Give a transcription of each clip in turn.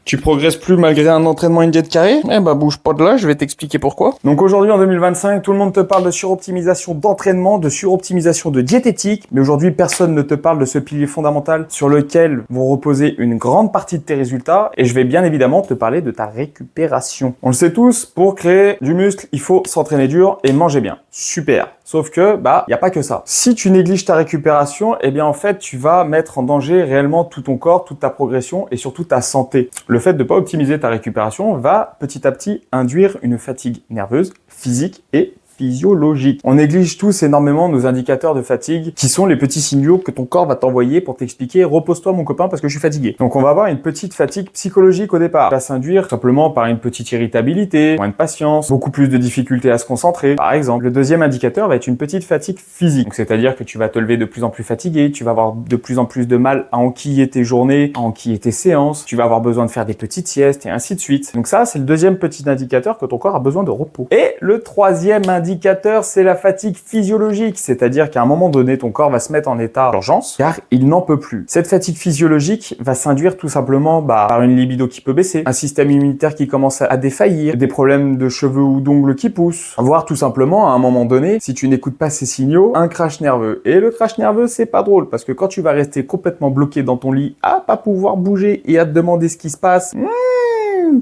Tu progresses plus malgré un entraînement et une diète carrée? Eh bah bouge pas de là, je vais t'expliquer pourquoi. Donc aujourd'hui en 2025, tout le monde te parle de suroptimisation d'entraînement, de suroptimisation de diététique, mais aujourd'hui personne ne te parle de ce pilier fondamental sur lequel vont reposer une grande partie de tes résultats, et je vais bien évidemment te parler de ta récupération. On le sait tous, pour créer du muscle, il faut s'entraîner dur et manger bien. Super. Sauf que, y a pas que ça. Si tu négliges ta récupération, eh bien en fait, tu vas mettre en danger réellement tout ton corps, toute ta progression et surtout ta santé. Le fait de pas optimiser ta récupération va petit à petit induire une fatigue nerveuse, physique et physiologique. On néglige tous énormément nos indicateurs de fatigue qui sont les petits signaux que ton corps va t'envoyer pour t'expliquer repose-toi mon copain parce que je suis fatigué. Donc on va avoir une petite fatigue psychologique au départ. Ça va s'induire simplement par une petite irritabilité, moins de patience, beaucoup plus de difficultés à se concentrer. Par exemple, le deuxième indicateur va être une petite fatigue physique. Donc c'est-à-dire que tu vas te lever de plus en plus fatigué, tu vas avoir de plus en plus de mal à enquiller tes journées, à enquiller tes séances, tu vas avoir besoin de faire des petites siestes et ainsi de suite. Donc ça, c'est le deuxième petit indicateur que ton corps a besoin de repos. Et le troisième indicateur, c'est la fatigue physiologique, c'est-à-dire qu'à un moment donné, ton corps va se mettre en état d'urgence car il n'en peut plus. Cette fatigue physiologique va s'induire tout simplement par une libido qui peut baisser, un système immunitaire qui commence à défaillir, des problèmes de cheveux ou d'ongles qui poussent, voire tout simplement à un moment donné, si tu n'écoutes pas ces signaux, un crash nerveux. Et le crash nerveux, c'est pas drôle parce que quand tu vas rester complètement bloqué dans ton lit à pas pouvoir bouger et à te demander ce qui se passe,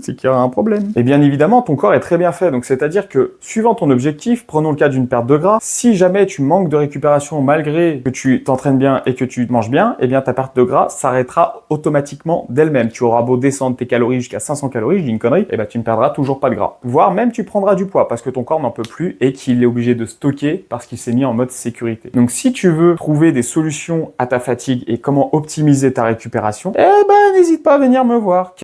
c'est qu'il y aura un problème. Et bien évidemment, ton corps est très bien fait. Donc c'est-à-dire que, suivant ton objectif, prenons le cas d'une perte de gras, si jamais tu manques de récupération malgré que tu t'entraînes bien et que tu manges bien, eh bien ta perte de gras s'arrêtera automatiquement d'elle-même. Tu auras beau descendre tes calories jusqu'à 500 calories, je dis une connerie, eh bien tu ne perdras toujours pas de gras. Voire même tu prendras du poids parce que ton corps n'en peut plus et qu'il est obligé de stocker parce qu'il s'est mis en mode sécurité. Donc si tu veux trouver des solutions à ta fatigue et comment optimiser ta récupération, eh ben n'hésite pas à venir me voir.